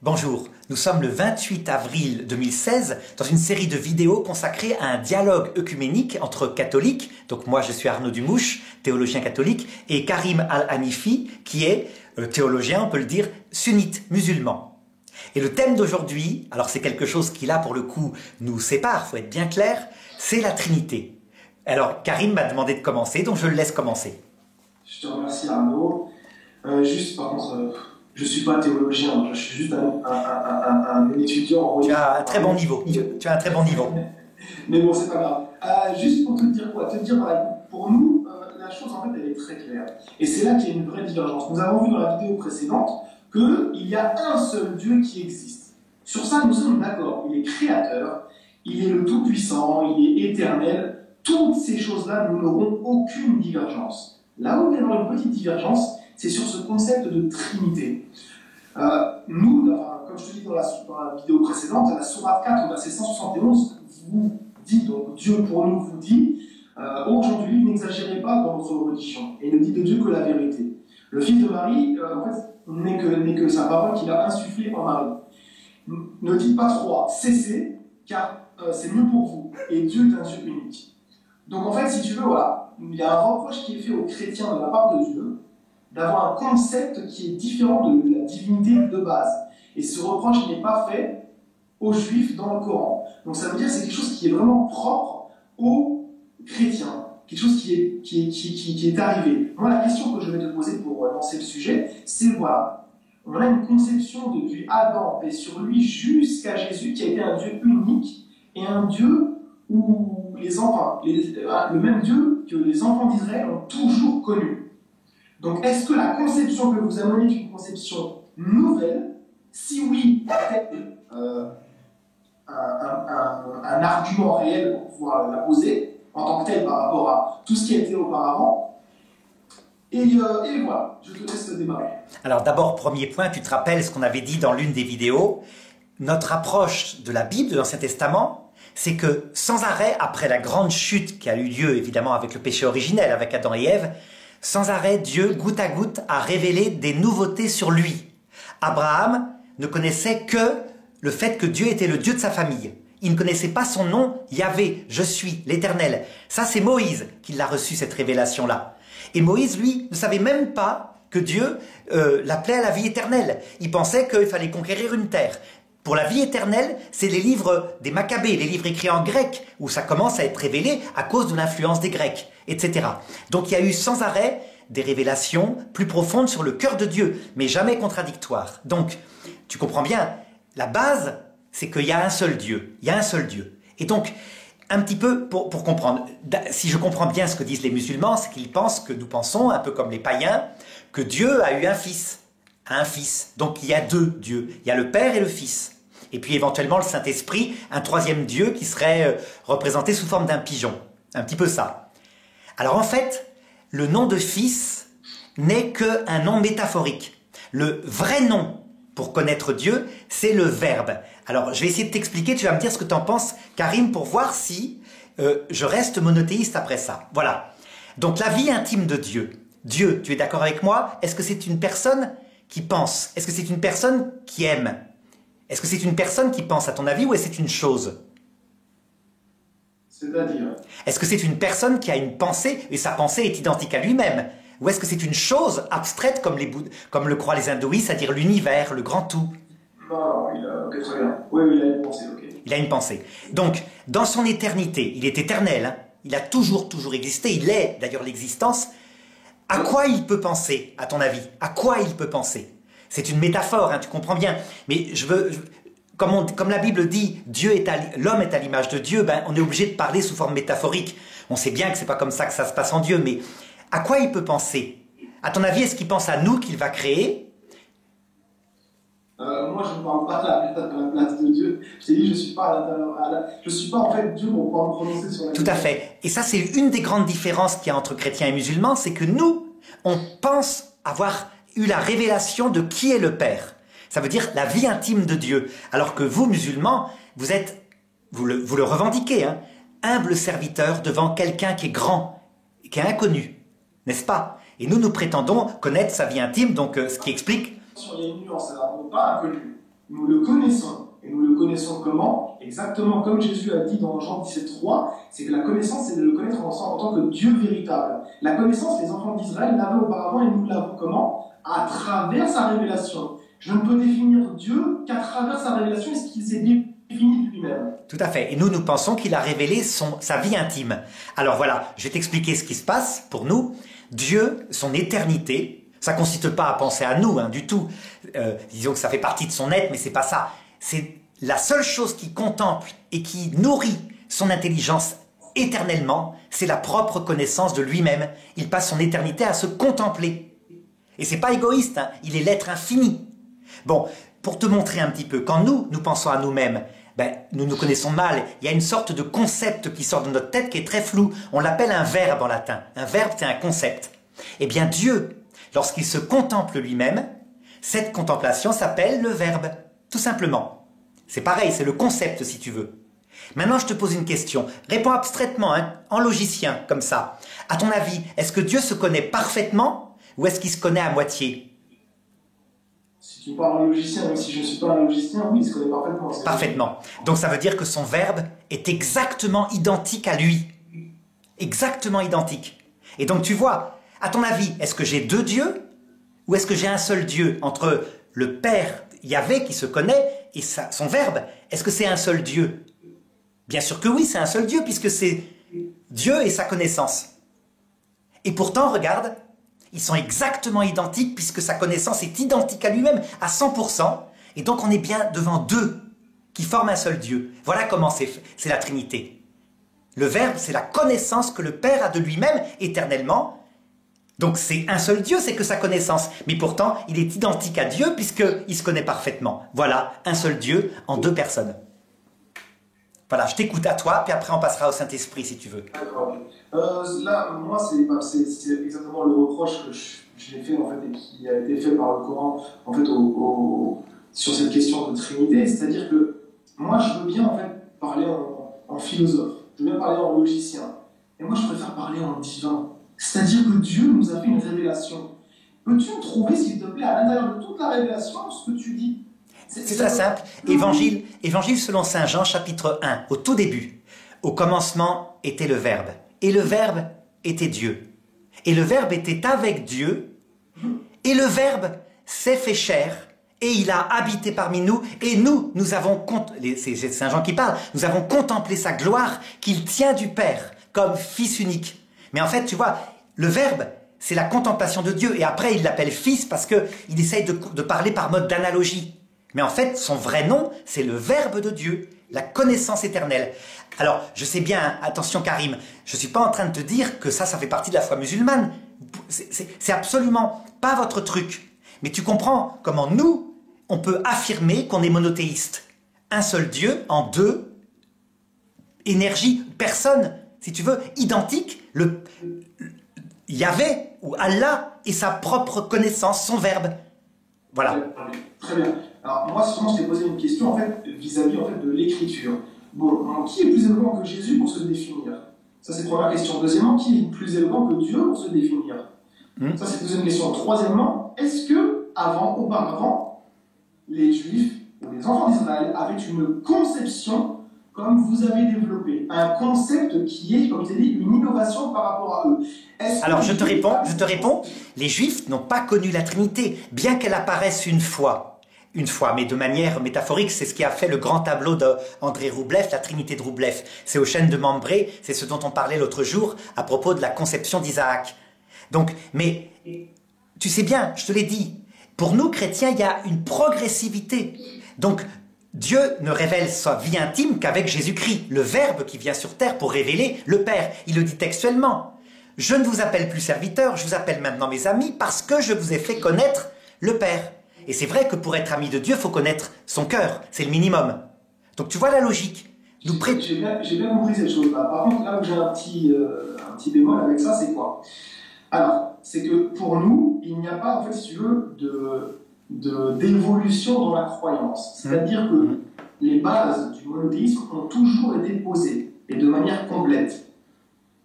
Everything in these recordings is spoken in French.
Bonjour, nous sommes le 28 avril 2016 dans une série de vidéos consacrée à un dialogue œcuménique entre catholiques, donc moi je suis Arnaud Dumouche, théologien catholique, et Karim Al-Hanifi, qui est théologien, on peut le dire, sunnite, musulman. Et le thème d'aujourd'hui, alors c'est quelque chose qui là pour le coup nous sépare, faut être bien clair, c'est la Trinité. Alors Karim m'a demandé de commencer, donc je le laisse commencer. Je te remercie Arnaud. Juste par contre, je ne suis pas théologien, je suis juste un étudiant en Tu as un très bon niveau. Tu as un très bon niveau. Mais bon, c'est pas grave. Juste pour te dire quoi, pour nous, la chose en fait elle est très claire. Et c'est là qu'il y a une vraie divergence. Nous avons vu dans la vidéo précédente qu'il y a un seul Dieu qui existe. Sur ça, nous sommes d'accord. Il est créateur, il est le Tout-Puissant, il est éternel. Toutes ces choses-là, nous n'aurons aucune divergence. Là où il y a une petite divergence, c'est sur ce concept de Trinité. Nous, comme je te dis dans la vidéo précédente, la sourate 4, verset 171, vous dit, donc Dieu pour nous vous dit, aujourd'hui, n'exagérez pas dans votre religion, et ne dites de Dieu que la vérité. Le Fils de Marie, en fait, n'est que sa parole qu'il a insufflée en Marie. Ne dites pas trop, cessez, car c'est mieux pour vous, et Dieu est un Dieu unique. Donc en fait, si tu veux, voilà, il y a un reproche qui est fait aux chrétiens de la part de Dieu, d'avoir un concept qui est différent de la divinité de base. Et ce reproche n'est pas fait aux juifs dans le Coran. Donc ça veut dire que c'est quelque chose qui est vraiment propre aux chrétiens, quelque chose qui est arrivé. Moi, la question que je vais te poser pour lancer le sujet, c'est voilà, on a une conception depuis Adam et sur lui jusqu'à Jésus qui a été un Dieu unique et un Dieu où les enfants, le même Dieu que les enfants d'Israël ont toujours connu. Donc, est-ce que la conception que vous amenez est une conception nouvelle? Si oui, un argument réel pour pouvoir la poser en tant que tel par rapport à tout ce qui a été auparavant. Et voilà, je te laisse démarrer. Alors d'abord, premier point, tu te rappelles ce qu'on avait dit dans l'une des vidéos. Notre approche de la Bible, de l'Ancien Testament, c'est que sans arrêt, après la grande chute qui a eu lieu évidemment avec le péché originel, avec Adam et Ève, sans arrêt, Dieu, goutte à goutte, a révélé des nouveautés sur lui. Abraham ne connaissait que le fait que Dieu était le Dieu de sa famille. Il ne connaissait pas son nom, Yahvé, je suis, l'Éternel. Ça, c'est Moïse qui l'a reçu, cette révélation-là. Et Moïse, lui, ne savait même pas que Dieu l'appelait à la vie éternelle. Il pensait qu'il fallait conquérir une terre. Pour la vie éternelle, c'est les livres des Maccabées, les livres écrits en grec, où ça commence à être révélé à cause de l'influence des Grecs, etc. Donc il y a eu sans arrêt des révélations plus profondes sur le cœur de Dieu, mais jamais contradictoires. Donc, tu comprends bien, la base, c'est qu'il y a un seul Dieu. Il y a un seul Dieu. Et donc, un petit peu pour comprendre, si je comprends bien ce que disent les musulmans, c'est qu'ils pensent que nous pensons, un peu comme les païens, que Dieu a eu un fils. Un fils. Donc il y a deux dieux. Il y a le Père et le Fils. Et puis éventuellement le Saint-Esprit, un troisième Dieu qui serait représenté sous forme d'un pigeon. Un petit peu ça. Alors en fait, le nom de Fils n'est qu'un nom métaphorique. Le vrai nom pour connaître Dieu, c'est le Verbe. Alors je vais essayer de t'expliquer, tu vas me dire ce que tu en penses, Karim, pour voir si je reste monothéiste après ça. Voilà. Donc la vie intime de Dieu. Dieu, tu es d'accord avec moi? Est-ce que c'est une personne qui pense? Est-ce que c'est une personne qui aime? Est-ce que c'est une personne qui pense à ton avis ou est-ce que c'est une chose? C'est-à-dire? Est-ce que c'est une personne qui a une pensée et sa pensée est identique à lui-même? Ou est-ce que c'est une chose abstraite comme le croient les hindouistes, c'est-à-dire l'univers, le grand tout? Non, ok, très bien. Oui, il a une pensée, ok. Il a une pensée. Donc, dans son éternité, il est éternel, hein, il a toujours existé, il est d'ailleurs l'existence. À quoi il peut penser, à ton avis? À quoi il peut penser? C'est une métaphore, hein, tu comprends bien. Mais comme la Bible dit, l'homme est à l'image de Dieu, ben, on est obligé de parler sous forme métaphorique. On sait bien que c'est pas comme ça que ça se passe en Dieu, mais à quoi il peut penser? À ton avis, est-ce qu'il pense à nous qu'il va créer? Moi, je ne parle pas de la place de Dieu. Je t'ai dit, je ne suis pas je suis pas en fait Dieu pour pouvoir me prononcer sur la Tout à fait. Et ça, c'est une des grandes différences qu'il y a entre chrétiens et musulmans, c'est que nous, on pense avoir eu la révélation de qui est le Père. Ça veut dire la vie intime de Dieu. Alors que vous, musulmans, vous le revendiquez, hein, humble serviteur devant quelqu'un qui est grand, qui est inconnu, n'est-ce pas? Et nous prétendons connaître sa vie intime, donc ce qui explique... Il y a une nuance, alors, pas inconnu. nous le connaissons. Et nous le connaissons comment? Exactement comme Jésus a dit dans Jean 17,3, c'est que la connaissance, c'est de le connaître en tant que Dieu véritable. La connaissance, les enfants d'Israël l'avaient auparavant et nous l'avons comment? À travers sa révélation. Je ne peux définir Dieu qu'à travers sa révélation et ce qu'il s'est défini de lui-même. Tout à fait. Et nous pensons qu'il a révélé sa vie intime. Alors voilà, je vais t'expliquer ce qui se passe pour nous. Dieu, son éternité, ça ne consiste pas à penser à nous, du tout. Disons que ça fait partie de son être, mais c'est pas ça. C'est la seule chose qui contemple et qui nourrit son intelligence éternellement, c'est la propre connaissance de lui-même. Il passe son éternité à se contempler. Et c'est pas égoïste, il est l'être infini. Bon, pour te montrer un petit peu, quand nous pensons à nous-mêmes, nous nous connaissons mal. Il y a une sorte de concept qui sort de notre tête qui est très flou. On l'appelle un verbe en latin. Un verbe, c'est un concept. Eh bien, Dieu, lorsqu'il se contemple lui-même, cette contemplation s'appelle le verbe, tout simplement. C'est pareil, c'est le concept si tu veux. Maintenant, je te pose une question. Réponds abstraitement, en logicien, comme ça. À ton avis, est-ce que Dieu se connaît parfaitement ou est-ce qu'il se connaît à moitié? Si tu parles en logicien, même si je ne suis pas un logicien, oui, il se connaît parfaitement. Parfaitement. Donc ça veut dire que son verbe est exactement identique à lui. Exactement identique. Et donc tu vois, à ton avis, est-ce que j'ai deux dieux ou est-ce que j'ai un seul Dieu entre le Père Yahvé qui se connaît et son verbe? Est-ce que c'est un seul Dieu? Bien sûr que oui, c'est un seul Dieu puisque c'est Dieu et sa connaissance. Et pourtant, regarde, ils sont exactement identiques puisque sa connaissance est identique à lui-même à 100%. Et donc on est bien devant deux qui forment un seul Dieu. Voilà comment c'est la Trinité. Le Verbe, c'est la connaissance que le Père a de lui-même éternellement. Donc c'est un seul Dieu, c'est que sa connaissance. Mais pourtant, il est identique à Dieu puisqu'il se connaît parfaitement. Voilà, un seul Dieu en deux personnes. Voilà, je t'écoute à toi, puis après on passera au Saint-Esprit si tu veux. D'accord. Là, moi, c'est exactement le reproche que j'ai fait, en fait, et qui a été fait par le Coran, en fait, sur cette question de Trinité. C'est-à-dire que moi, je veux bien, en fait, parler en philosophe. Je veux bien parler en logicien. Et moi, je préfère parler en divin. C'est-à-dire que Dieu nous a fait une révélation. Peux-tu me trouver, s'il te plaît, à l'intérieur de toute la révélation, ce que tu dis? C'est très simple. Évangile selon Saint Jean, chapitre 1, au tout début. Au commencement était le Verbe. Et le Verbe était Dieu. Et le Verbe était avec Dieu. Et le Verbe s'est fait chair. Et il a habité parmi nous. Et nous avons, c'est Saint Jean qui parle, nous avons contemplé sa gloire qu'il tient du Père comme Fils unique. Mais en fait, tu vois, le Verbe, c'est la contemplation de Dieu. Et après, il l'appelle Fils parce qu'il essaye de parler par mode d'analogie. Mais en fait, son vrai nom, c'est le Verbe de Dieu, la connaissance éternelle. Alors, je sais bien, attention Karim, je ne suis pas en train de te dire que ça fait partie de la foi musulmane. C'est absolument pas votre truc. Mais tu comprends comment nous, on peut affirmer qu'on est monothéiste. Un seul Dieu en deux énergies, personnes, si tu veux, identiques. Yahvé ou Allah et sa propre connaissance, son Verbe. Voilà. Très bien. Alors, moi, souvent, je t'ai posé une question, en fait, vis-à-vis, en fait, de l'écriture. Bon, qui est plus éloquent que Jésus pour se définir? Ça, c'est la première question. Deuxièmement, qui est plus éloquent que Dieu pour se définir? Ça, c'est la deuxième question. Troisièmement, est-ce que, auparavant, les Juifs ou les enfants d'Israël avaient une conception comme vous avez développé? Un concept qui est, comme je t'ai dit, une innovation par rapport à eux. Alors, je te réponds, les Juifs n'ont pas connu la Trinité, bien qu'elle apparaisse une fois, mais de manière métaphorique. C'est ce qui a fait le grand tableau d'André Roublev, la Trinité de Roublev. C'est aux chênes de Mambré, c'est ce dont on parlait l'autre jour à propos de la conception d'Isaac. Donc, mais tu sais bien, je te l'ai dit, pour nous chrétiens, il y a une progressivité. Donc, Dieu ne révèle sa vie intime qu'avec Jésus-Christ, le Verbe qui vient sur terre pour révéler le Père. Il le dit textuellement. Je ne vous appelle plus serviteur, je vous appelle maintenant mes amis parce que je vous ai fait connaître le Père. Et c'est vrai que pour être ami de Dieu, il faut connaître son cœur, c'est le minimum. Donc tu vois la logique. J'ai bien compris cette chose-là. Par contre, là où j'ai un petit bémol avec ça, c'est quoi? Alors, c'est que pour nous, il n'y a pas, en fait, si tu veux, d'évolution dans la croyance. C'est-à-dire que les bases du monothéisme ont toujours été posées, et de manière complète.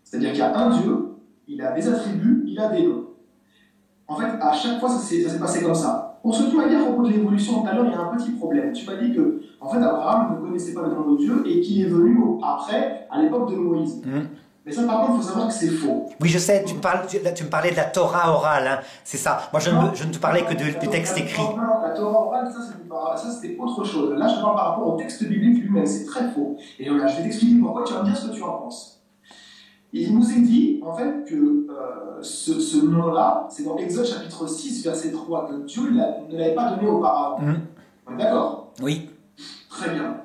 C'est-à-dire qu'il y a un Dieu, il a des attributs, il a des noms. En fait, à chaque fois, ça s'est passé comme ça. Pour ce que tu m'as dit à propos de l'évolution tout à l'heure, il y a un petit problème. Tu m'as dit que, en fait, Abraham ne connaissait pas le nom de Dieu et qu'il est venu après, à l'époque de Moïse. Mais ça, par contre, il faut savoir que c'est faux. Oui, je sais, tu me parlais de la Torah orale, hein, c'est ça. Moi, je ne te parlais que du texte écrit. Non, la Torah orale, ça c'était autre chose. Là, je te parle par rapport au texte biblique lui-même, c'est très faux. Et voilà, je vais t'expliquer pourquoi, tu vas me dire ce que tu en penses. Il nous est dit, en fait, que ce nom-là, c'est dans Exode chapitre 6, verset 3, que Dieu ne l'avait pas donné auparavant. On est d'accord? Oui. Très bien.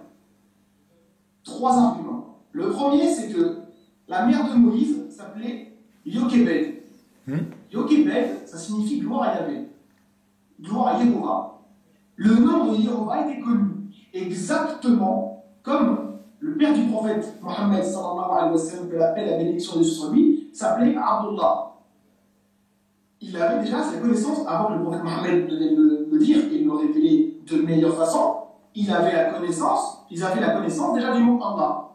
3 arguments. Le premier, c'est que la mère de Moïse s'appelait Yochebed. Yochebed, ça signifie gloire à Yahvé. Gloire à Yehovah. Le nom de Yehovah était connu. Exactement comme le père du prophète Mohammed, sallallahu alayhi wa sallam, que la paix et la bénédiction de Dieu sur lui, s'appelait Abdullah. Il avait déjà ses connaissances, avant que le prophète Mohammed devait le dire et le révéler de meilleure façon. Ils avaient la connaissance déjà du mot Allah.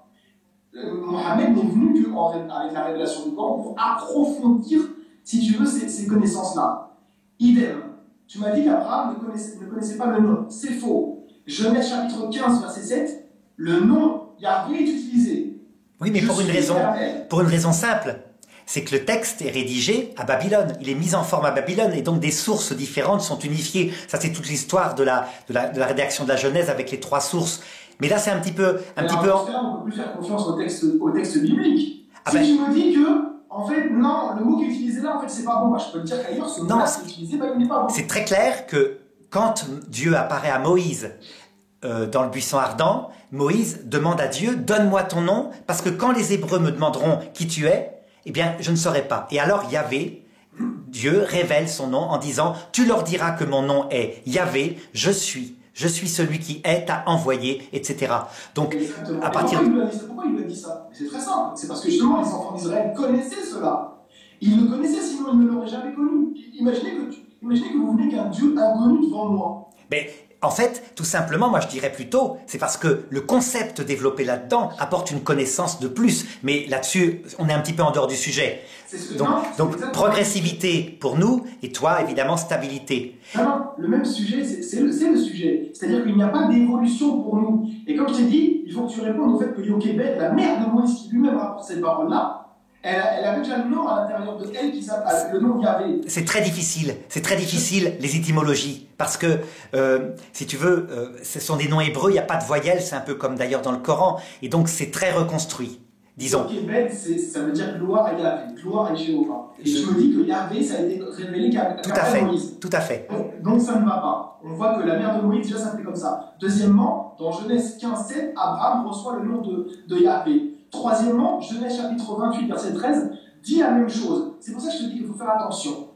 Mohammed n'est venu qu'avec la révélation du Coran pour approfondir, si tu veux, ces connaissances-là. Idem. Tu m'as dit qu'Abraham ne connaissait pas le nom. C'est faux. Genèse chapitre 15, verset 7, le nom Yahvé est utilisé. Oui, mais pour une raison simple. C'est que le texte est rédigé à Babylone. Il est mis en forme à Babylone et donc des sources différentes sont unifiées. Ça, c'est toute l'histoire de la rédaction de la Genèse avec les 3 sources. Mais là, c'est un petit peu. On ne peut plus faire confiance au texte biblique. Tu me dis que, en fait, non, le mot qui est utilisé là, en fait, c'est pas bon. Moi, je peux te dire qu'ailleurs, ce mot-là qui est utilisé, il n'est pas bon. C'est très clair que quand Dieu apparaît à Moïse dans le buisson ardent, Moïse demande à Dieu, donne-moi ton nom, parce que quand les Hébreux me demanderont qui tu es, eh bien, je ne saurai pas. Et alors, Yahvé, Dieu révèle son nom en disant, tu leur diras que mon nom est Yahvé, je suis celui qui t'a envoyé, etc. Donc, à partir Pourquoi il lui a dit ça? C'est très simple. C'est parce que justement, les enfants d'Israël connaissaient cela. Ils le connaissaient, sinon ils ne l'auraient jamais connu. Imaginez que vous venez qu'un Dieu inconnu devant moi. Mais en fait, tout simplement, moi je dirais plutôt, c'est parce que le concept développé là-dedans apporte une connaissance de plus. Mais là-dessus, on est un petit peu en dehors du sujet. Donc progressivité pour nous, et toi, évidemment, stabilité. Non, le même sujet, c'est le sujet. C'est-à-dire qu'il n'y a pas d'évolution pour nous. Et comme je t'ai dit, il faut que tu répondes au fait que Yochebed, la mère de Moïse, qui lui-même rapporte ces paroles-là, elle avait déjà le nom à l'intérieur de elle qui s'appelle le nom Yahvé. C'est très difficile les étymologies, parce que, si tu veux, ce sont des noms hébreux, il n'y a pas de voyelles, c'est un peu comme d'ailleurs dans le Coran, et donc c'est très reconstruit. Disons. Yochebed, ça veut dire gloire à Yahvé, gloire à Jéhovah. Et tu me dis que Yahvé, ça a été révélé qu'à Moïse. Tout à fait. Donc ça ne va pas. On voit que la mère de Moïse, déjà, s'appelait comme ça. Deuxièmement, dans Genèse 15:7, Abraham reçoit le nom de Yahvé. Troisièmement, Genèse chapitre 28, verset 13, dit la même chose. C'est pour ça que je te dis qu'il faut faire attention.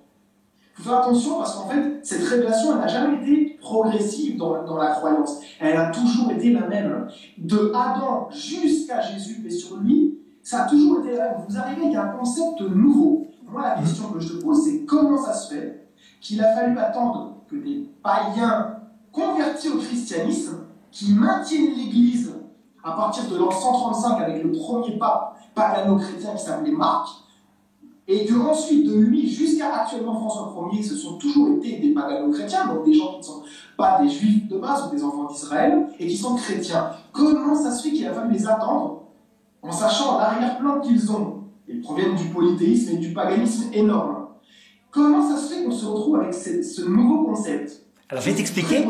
Il faut faire attention parce qu'en fait, cette révélation, elle n'a jamais été progressive dans la croyance. Elle a toujours été la même. De Adam jusqu'à Jésus, mais sur lui, ça a toujours été la même. Vous arrivez avec un concept nouveau. Moi, la question que je te pose, c'est comment ça se fait qu'il a fallu attendre que des païens convertis au christianisme, qui maintiennent l'Église à partir de l'an 135 avec le premier pape pagano-chrétien qui s'appelait Marc, et que ensuite de lui jusqu'à actuellement François Ier, ce sont toujours été des pagano-chrétiens, donc des gens qui ne sont pas des juifs de base ou des enfants d'Israël, et qui sont chrétiens. Comment ça se fait qu'il a fallu les attendre en sachant l'arrière-plan qu'ils ont? Ils proviennent du polythéisme et du paganisme énorme. Comment ça se fait qu'on se retrouve avec ce nouveau concept? Alors je vais t'expliquer.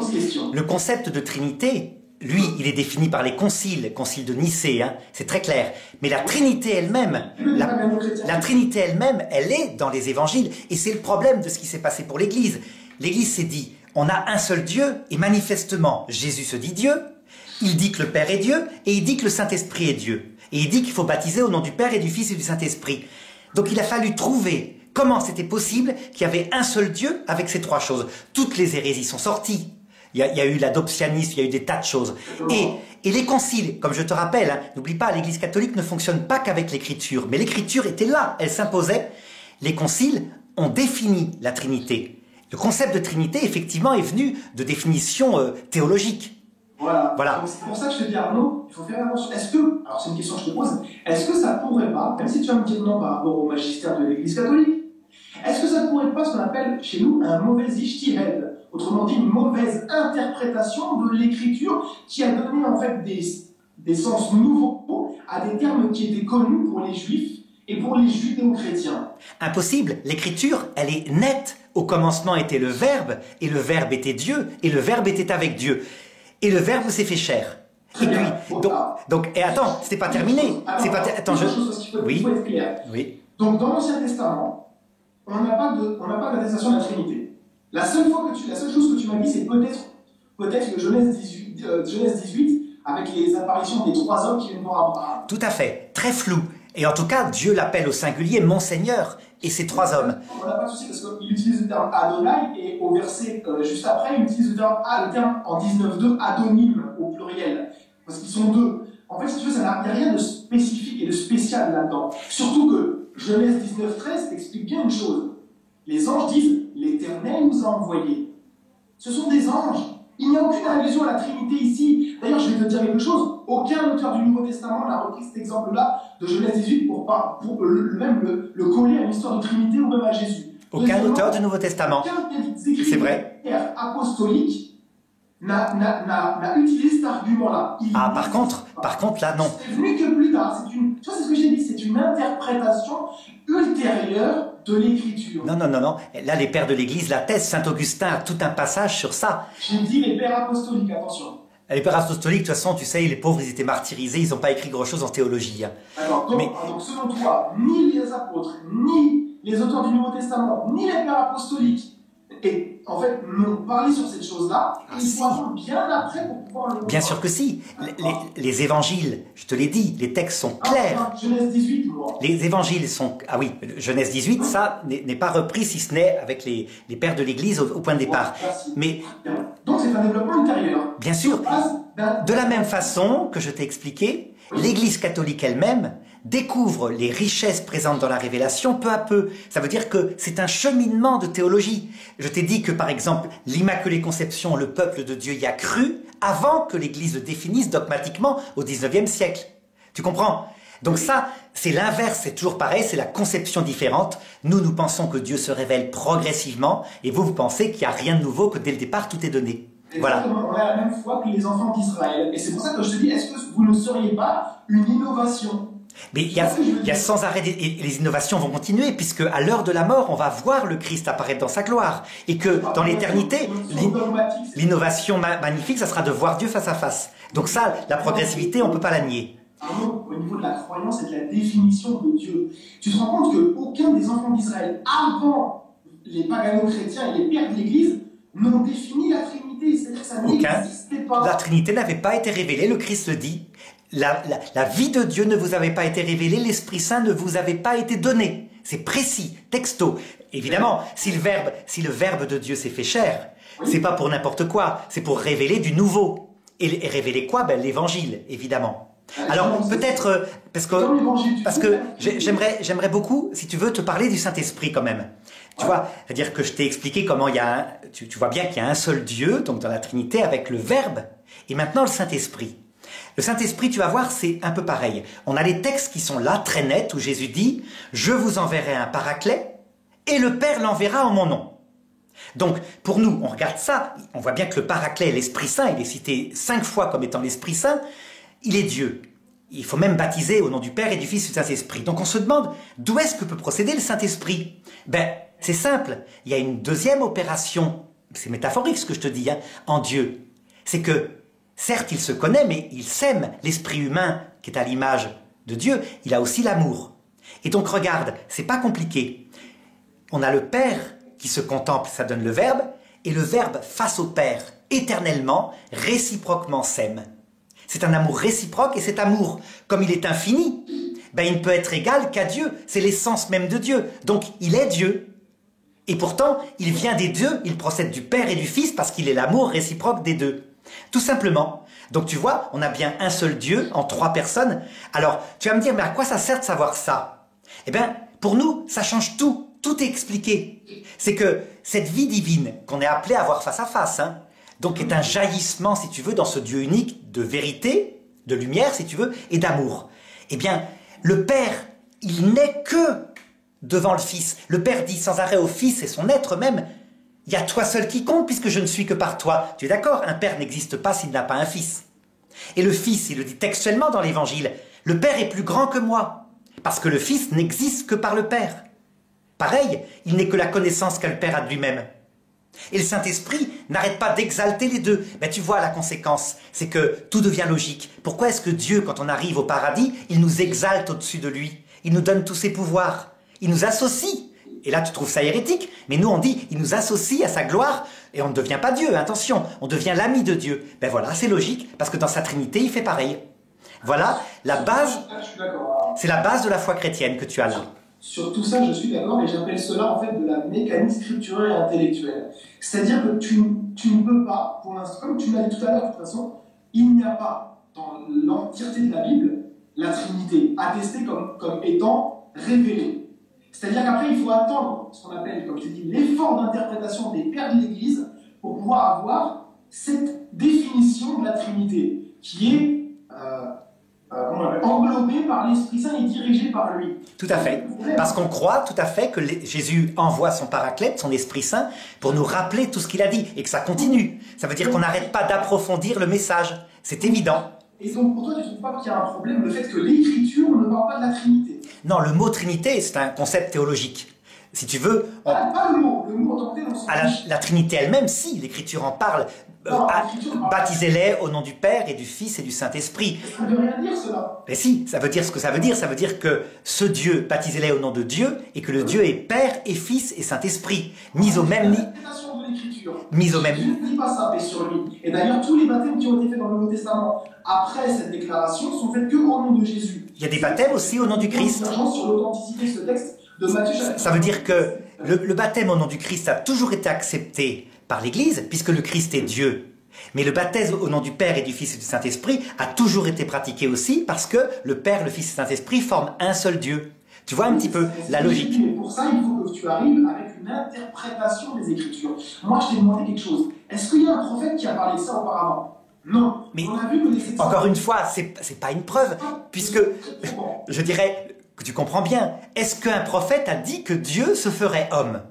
Le concept de Trinité, lui, il est défini par les conciles, concile de Nicée, hein, c'est très clair. Mais la Trinité elle-même, la Trinité elle-même, elle est dans les évangiles. Et c'est le problème de ce qui s'est passé pour l'Église. L'Église s'est dit, on a un seul Dieu, et manifestement, Jésus se dit Dieu, il dit que le Père est Dieu, et il dit que le Saint-Esprit est Dieu. Et il dit qu'il faut baptiser au nom du Père et du Fils et du Saint-Esprit. Donc il a fallu trouver comment c'était possible qu'il y avait un seul Dieu avec ces 3 choses. Toutes les hérésies sont sorties. Il y a eu l'adoptionnisme, il y a eu des tas de choses. Et les conciles, comme je te rappelle, hein, n'oublie pas, l'Église catholique ne fonctionne pas qu'avec l'Écriture. Mais l'Écriture était là, elle s'imposait. Les conciles ont défini la Trinité. Le concept de Trinité, effectivement, est venu de définitions théologiques. Voilà. C'est pour ça que je te dis, Arnaud, il faut faire attention. Alors c'est une question que je te pose, est-ce que ça pourrait pas, même si tu vas me dire non par rapport au magistère de l'Église catholique, est-ce que ça pourrait pas ce qu'on appelle chez nous un mauvais ijtihad, autrement dit une mauvaise interprétation de l'écriture qui a donné en fait des sens nouveaux à des termes qui étaient connus pour les juifs et pour les judéo-chrétiens. Impossible, l'écriture, elle est nette. Au commencement était le Verbe, et le Verbe était Dieu, et le Verbe était avec Dieu. Et le Verbe s'est fait chair. Très et bien. puis, et attends, c'était pas terminé. Attends, Oui. faut être clair. Oui. Donc dans l'Ancien Testament, on n'a pas d'attestation de la Trinité. La seule chose que tu m'as dit, c'est peut-être le Genèse 18 avec les apparitions des 3 hommes qui viennent voir Abraham. Tout à fait, très flou. Et en tout cas, Dieu l'appelle au singulier mon Seigneur et ces 3 hommes. On n'a pas de souci parce qu'il utilise le terme Adonai et au verset juste après, il utilise le terme en 19.2 Adonim au pluriel. Parce qu'ils sont 2. En fait, si tu veux, ça n'a rien de spécifique et de spécial là-dedans. Surtout que Genèse 19.13 explique bien une chose. Les anges disent l'Éternel nous a envoyés. Ce sont des anges. Il n'y a aucune allusion à la Trinité ici. D'ailleurs, je vais te dire quelque chose. Aucun auteur du Nouveau Testament n'a repris cet exemple-là de Genèse 18 pour le coller à l'histoire de Trinité ou même à Jésus. Aucun auteur du Nouveau Testament. C'est vrai. Apostolique n'a utilisé cet argument-là. Par contre, là, non. C'est venu que plus tard. Tu vois, c'est ce que j'ai dit. C'est une interprétation ultérieure de l'écriture. Non. Là, les pères de l'Église l'attestent. Saint Augustin a tout un passage sur ça. J'ai dit les pères apostoliques, attention. Les pères apostoliques, de toute façon, tu sais, les pauvres, ils étaient martyrisés, ils n'ont pas écrit grand-chose en théologie. Hein. Alors, donc, selon toi, ni les apôtres, ni les auteurs du Nouveau Testament, ni les pères apostoliques, et en fait, n'ont parlé sur cette chose-là, ils sont bien après pour pouvoir le voir. Bien sûr que si. Les évangiles, je te l'ai dit, les textes sont clairs. Genèse 18, moi. Les évangiles sont... Ah oui, Genèse 18, ça n'est pas repris si ce n'est avec les pères de l'Église au point de départ. Mais... Donc c'est un développement ultérieur. Bien sûr. De la même façon que je t'ai expliqué, l'Église catholique elle-même découvre les richesses présentes dans la révélation peu à peu. Ça veut dire que c'est un cheminement de théologie. Je t'ai dit que, par exemple, l'Immaculée Conception, le peuple de Dieu y a cru avant que l'Église le définisse dogmatiquement au XIXe siècle. Tu comprends? Donc ça, c'est l'inverse, c'est toujours pareil, c'est la conception différente. Nous pensons que Dieu se révèle progressivement, et vous pensez qu'il n'y a rien de nouveau, que dès le départ, tout est donné. Voilà. On a la même foi que les enfants d'Israël. Et c'est pour ça que je te dis, est-ce que vous ne seriez pas une innovation? Mais il y a sans arrêt, et les innovations vont continuer, puisque à l'heure de la mort, on va voir le Christ apparaître dans sa gloire. Et que dans l'éternité, l'innovation magnifique, ça sera de voir Dieu face à face. Donc ça, la progressivité, on ne peut pas la nier. Au niveau de la croyance et de la définition de Dieu. Tu te rends compte qu'aucun des enfants d'Israël, avant les pagano-chrétiens et les pères de l'Église, n'ont défini la Trinité. C'est-à-dire que ça n'existait pas. La Trinité n'avait pas été révélée, le Christ le dit. La vie de Dieu ne vous avait pas été révélée, l'Esprit Saint ne vous avait pas été donné. C'est précis, texto. Évidemment, si le Verbe de Dieu s'est fait chair, c'est pas pour n'importe quoi, c'est pour révéler du nouveau. Et révéler quoi? L'Évangile, évidemment. Alors peut-être parce que j'aimerais beaucoup, si tu veux, te parler du Saint-Esprit quand même. Tu vois, c'est-à-dire que je t'ai expliqué comment il y a tu vois bien qu'il y a un seul Dieu, donc dans la Trinité, avec le Verbe, et maintenant le Saint-Esprit. Le Saint-Esprit, tu vas voir, c'est un peu pareil. On a les textes qui sont là, très nets, où Jésus dit « Je vous enverrai un paraclet, et le Père l'enverra en mon nom ». Donc, pour nous, on regarde ça, on voit bien que le paraclet, l'Esprit Saint, il est cité 5 fois comme étant l'Esprit Saint, il est Dieu. Il faut même baptiser au nom du Père et du Fils et du Saint-Esprit. Donc on se demande, d'où est-ce que peut procéder le Saint-Esprit? C'est simple, il y a une deuxième opération, c'est métaphorique ce que je te dis, en Dieu. C'est que, certes, il se connaît, mais il s'aime. L'esprit humain, qui est à l'image de Dieu, il a aussi l'amour. Et donc regarde, c'est pas compliqué. On a le Père qui se contemple, ça donne le Verbe, et le Verbe face au Père, éternellement, réciproquement s'aime. C'est un amour réciproque, et cet amour, comme il est infini, il ne peut être égal qu'à Dieu. C'est l'essence même de Dieu. Donc, il est Dieu. Et pourtant, il vient des deux, il procède du Père et du Fils, parce qu'il est l'amour réciproque des deux. Tout simplement. Donc, tu vois, on a bien un seul Dieu, en 3 personnes. Alors, tu vas me dire, mais à quoi ça sert de savoir ça? Pour nous, ça change tout. Tout est expliqué. C'est que cette vie divine, qu'on est appelé à voir face à face, donc est un jaillissement, si tu veux, dans ce Dieu unique de vérité, de lumière, si tu veux, et d'amour. Le Père, il n'est que devant le Fils. Le Père dit sans arrêt au Fils et son être même, Il y a toi seul qui compte puisque je ne suis que par toi. Tu es d'accord? Un père n'existe pas s'il n'a pas un fils. Et le fils, il le dit textuellement dans l'évangile, le père est plus grand que moi, parce que le fils n'existe que par le père. Pareil, il n'est que la connaissance qu'a le père a de lui-même. Et le Saint-Esprit n'arrête pas d'exalter les deux. Ben, tu vois la conséquence, c'est que tout devient logique. Pourquoi est-ce que Dieu, quand on arrive au paradis, il nous exalte au-dessus de lui? Il nous donne tous ses pouvoirs. Il nous associe. Et là, tu trouves ça hérétique. Mais nous, on dit, il nous associe à sa gloire. Et on ne devient pas Dieu, attention. On devient l'ami de Dieu. Ben voilà, c'est logique. Parce que dans sa Trinité, il fait pareil. Voilà, la base, c'est la base de la foi chrétienne que tu as là. Sur tout ça, je suis d'accord, et j'appelle cela en fait de la mécanique scripturelle et intellectuelle. C'est-à-dire que tu ne peux pas, pour l'instant, comme tu l'as dit tout à l'heure, de toute façon, il n'y a pas dans l'entièreté de la Bible la Trinité attestée comme étant révélée. C'est-à-dire qu'après, il faut attendre ce qu'on appelle, comme je t'ai dit, l'effort d'interprétation des pères de l'Église pour pouvoir avoir cette définition de la Trinité qui est englobé par l'Esprit Saint et dirigé par lui. Tout à fait. Parce qu'on croit tout à fait que Jésus envoie son paraclète, son Esprit Saint, pour nous rappeler tout ce qu'il a dit et que ça continue. Ça veut dire qu'on n'arrête pas d'approfondir le message. C'est évident. Et donc pour toi, tu ne trouves pas qu'il y a un problème, le fait que l'Écriture ne parle pas de la Trinité? Non, le mot Trinité, c'est un concept théologique. Si tu veux... Pas le mot en tant que tel, on s'en fiche. La Trinité elle-même, si, l'Écriture en parle. Baptisez-les au nom du Père et du Fils et du Saint-Esprit. Ça ne veut rien dire, cela. Mais si, ça veut dire ce que ça veut dire. Ça veut dire que ce Dieu, baptisez-les au nom de Dieu, et que le Dieu est Père et Fils et Saint-Esprit, mis au même lit. Mis au même lit. Je ne dis pas ça, paix sur lui. Et d'ailleurs, tous les baptêmes qui ont été faits dans le Nouveau Testament après cette déclaration sont faits que au nom de Jésus. Il y a des baptêmes aussi au nom du Christ. Sur l'authenticité de ce texte de Matthieu. Ça veut dire que le baptême au nom du Christ a toujours été accepté par l'Église, puisque le Christ est Dieu. Mais le baptême au nom du Père et du Fils et du Saint-Esprit a toujours été pratiqué aussi, parce que le Père, le Fils et le Saint-Esprit forment un seul Dieu. Tu vois un petit peu la logique. Mais pour ça, il faut que tu arrives avec une interprétation des Écritures. Moi, je t'ai demandé quelque chose. Est-ce qu'il y a un prophète qui a parlé de ça auparavant? Non. Mais on a vu que les encore une fois, c'est pas une preuve, puisque je dirais que tu comprends bien. Est-ce qu'un prophète a dit que Dieu se ferait homme?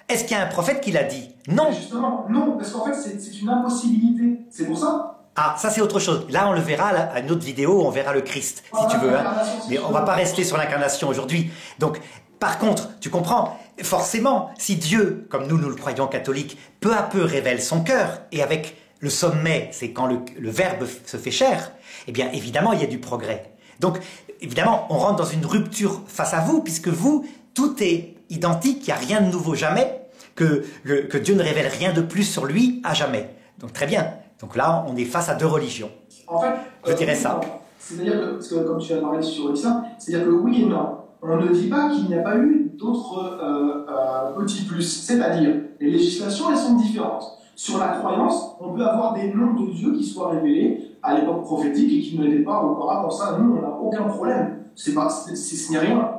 Est-ce qu'il y a un prophète qui l'a dit? Non. Mais justement, non, parce qu'en fait, c'est une impossibilité. C'est pour ça. Ah, ça c'est autre chose. Là, on le verra à une autre vidéo, on verra le Christ, si tu veux. Hein. Mais on va pas rester sur l'incarnation aujourd'hui. Donc, par contre, tu comprends, forcément, si Dieu, comme nous le croyons catholiques, peu à peu révèle son cœur, et avec le sommet, c'est quand le Verbe se fait chair, eh bien, évidemment, il y a du progrès. Donc, évidemment, on rentre dans une rupture face à vous, puisque vous, tout est identique, il n'y a rien de nouveau jamais, que Dieu ne révèle rien de plus sur lui à jamais. Donc, très bien. Donc là, on est face à deux religions. En fait, je dirais ça. C'est-à-dire que, parce que comme tu as parlé sur ça, c'est-à-dire que oui et non. On ne dit pas qu'il n'y a pas eu d'autres petits plus. C'est-à-dire, les législations, elles sont différentes. Sur la croyance, on peut avoir des noms de Dieu qui soient révélés à l'époque prophétique et qui ne l'étaient pas auparavant. Ça, nous, on n'a aucun problème. Ce n'est rien.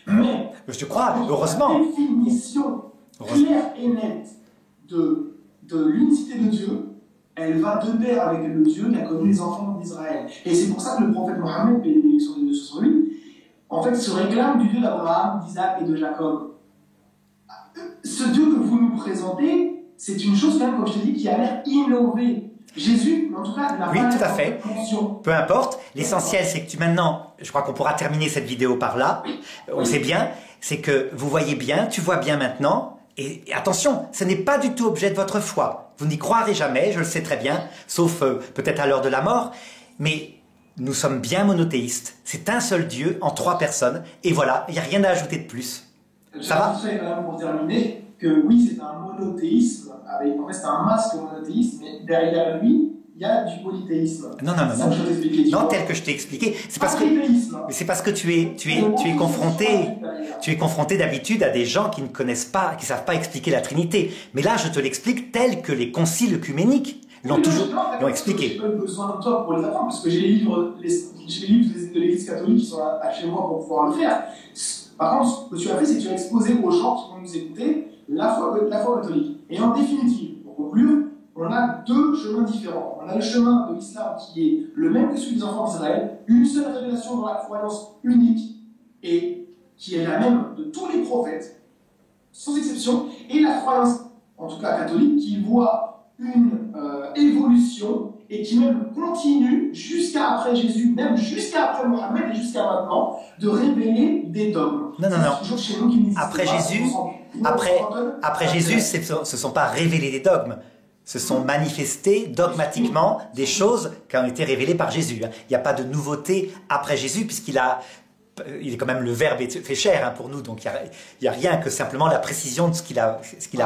Mais, je te crois, heureusement. La définition claire et nette de l'unicité de Dieu, elle va de pair avec le Dieu qu'a connu les enfants d'Israël. Et c'est pour ça que le prophète Mohammed, paix et bénédiction de Dieu sur lui, en fait, se réclame du Dieu d'Abraham, d'Isaac et de Jacob. Ce Dieu que vous nous présentez, c'est une chose, quand même, comme je te dis, qui a l'air innovée. Jésus, en tout cas, n'a oui, pas tout à fait. Peu importe. L'essentiel, c'est que maintenant, je crois qu'on pourra terminer cette vidéo par là. On sait bien, c'est que vous voyez bien, tu vois bien maintenant. Et attention, ce n'est pas du tout objet de votre foi. Vous n'y croirez jamais, je le sais très bien, sauf peut-être à l'heure de la mort. Mais nous sommes bien monothéistes. C'est un seul Dieu en 3 personnes. Et voilà, il n'y a rien à ajouter de plus. Ça va ? Je quand même pour terminer que oui, c'est un monothéisme. En fait, c'est un masque monothéisme, mais derrière lui, il y a du polythéisme. Non. Non, tel que je t'ai expliqué. C'est parce que tu es confronté d'habitude à des gens qui ne connaissent pas, qui savent pas expliquer la Trinité. Mais là, je te l'explique tel que les conciles œcuméniques l'ont expliqué. J'ai pas besoin de toi pour les apprendre, parce que j'ai les livres de l'Église catholique qui sont chez moi pour pouvoir le faire. Par contre, ce que tu as fait, c'est que tu as exposé aux gens qui vont nous écouter la foi catholique. Et en définitive, pour conclure, on a 2 chemins différents. On a le chemin de l'islam qui est le même que celui des enfants d'Israël, une seule révélation dans la croyance unique, et qui est la même de tous les prophètes, sans exception, et la croyance en tout cas catholique, qui voit une évolution et qui même continue jusqu'à après Jésus, même jusqu'à après Mohammed et jusqu'à maintenant, de révéler des dogmes. Non, non, non. Toujours chez nous qui Après Jésus, après Jésus, ce sont pas révélés des dogmes. Se sont manifestés dogmatiquement des choses qui ont été révélées par Jésus. Il n'y a pas de nouveauté après Jésus, puisqu'il est quand même le Verbe fait chair pour nous, donc il n'y a rien que simplement la précision de ce qu'il a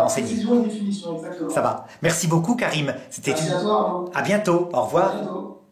enseigné. Précision et définition, exactement. Ça va. Merci beaucoup, Karim. C'était Merci à toi, Arnaud. À bientôt. Au revoir. À bientôt.